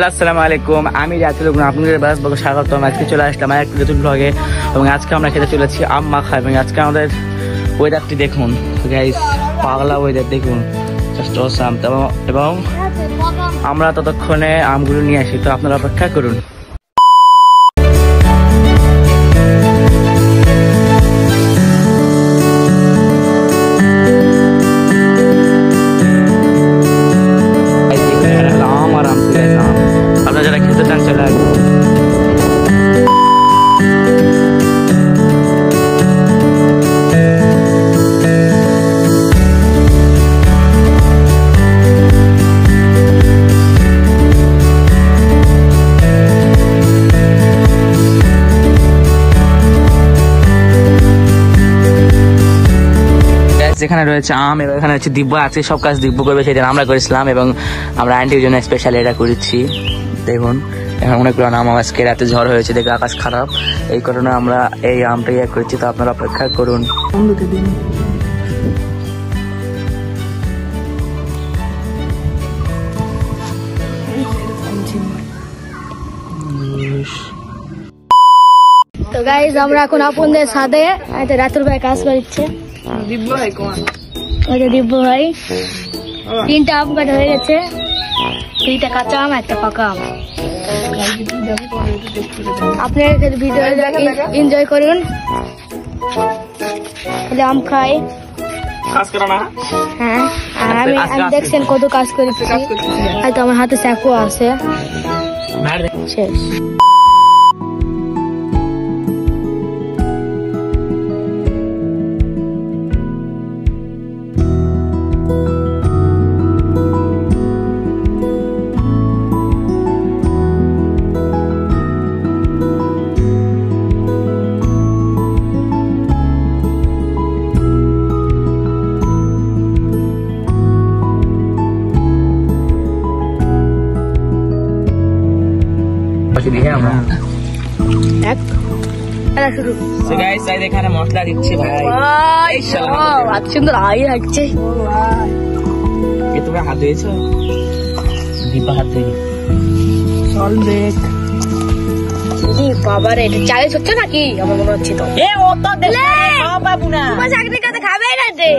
Hello আসসালামু আলাইকুম, আমি রাতুল আপনাদের বাসবাকে স্বাগতম। আজকে চলে আসলাম একটা নতুন ব্লগে এবং আজকে আমরা খেতে চলেছি আম মাখা। এবং আজকে আমাদের ওয়েদারটি দেখুন গাইস, পাগলা ওয়েদার দেখুন, জাস্ট অসাম। এবং আমরা ততক্ষণে আমগুলো নিয়ে আসি, তো আপনারা অপেক্ষা করুন। আপনারা যারা খেতে চান চলে আসবেন। যেখানে রয়েছে আম এবং এখানে হচ্ছে দিব্য আছে, সব কাজ দিব্য করবে সেদিন আমরা করেছিলাম এবং আমরা আন্টির জন্য স্পেশাল এটা করেছি। দেখুন এখন অনেকগুলো আম, আজকে রাতে ঝড় হয়েছে দেখে আকাশ খারাপ, এই কারণে আমরা এই আমটা ইয়ে করেছি। তো আপনারা অপেক্ষা করুন। তো গাইস আমরা এখন আপনাদের সাথে রাতুল ভাই কাজ করছে। দিব্য ভাই তিনটা আম কাটা হয়ে গেছে, দুইটা কাঁচা আম একটা পাকা আম। আপনারা ভিডিও এনজয় করুন, আম খাই। হ্যাঁ আমি দেখছেন কত কাজ করেছি, হয়তো আমার হাতে চাকু আছে। শেষ। এখানে মশলা দিচ্ছি ভাই, সুন্দর আই লাগছে। তুমি হাত দিয়েছো? দীপা হাত দিয়ে বাবারে এটা চালিশ হচ্ছে নাকি আমার মনে হচ্ছে। তো চাকরি করতে খাবে না রে।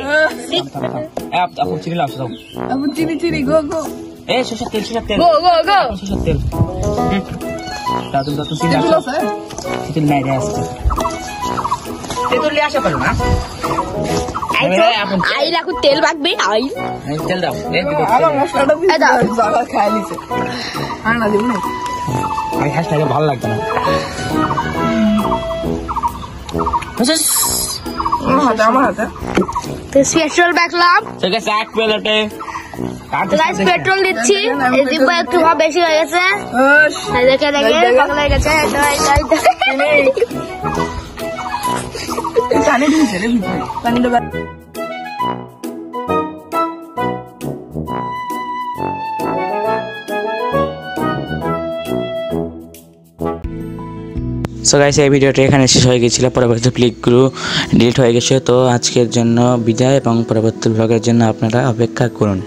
চিনি গো গো। এই সরষের তেল গো গো গো সরষের তেল। তেল নাই রে আসছে, তেল নিয়ে আসা পারো না। আই রাখো তেল বাকবে। আই তেল দাও, খাই নিছে ভালো লাগবে না। পেট্রোল বাকলাম, পেট্রোল দিচ্ছি। একটু ভাব বেশি হয়ে গেছে, দেখে দেখে পাগল হয়ে গেছে। সো গাইস এই ভিডিওটা এখানে শেষ হয়ে গেছিল, পরবর্তী ক্লিপগুলো ডিলিট হয়ে গেছে। তো আজকের জন্য বিদায় এবং পরবর্তী ব্লগের জন্য আপনারা অপেক্ষা করুন।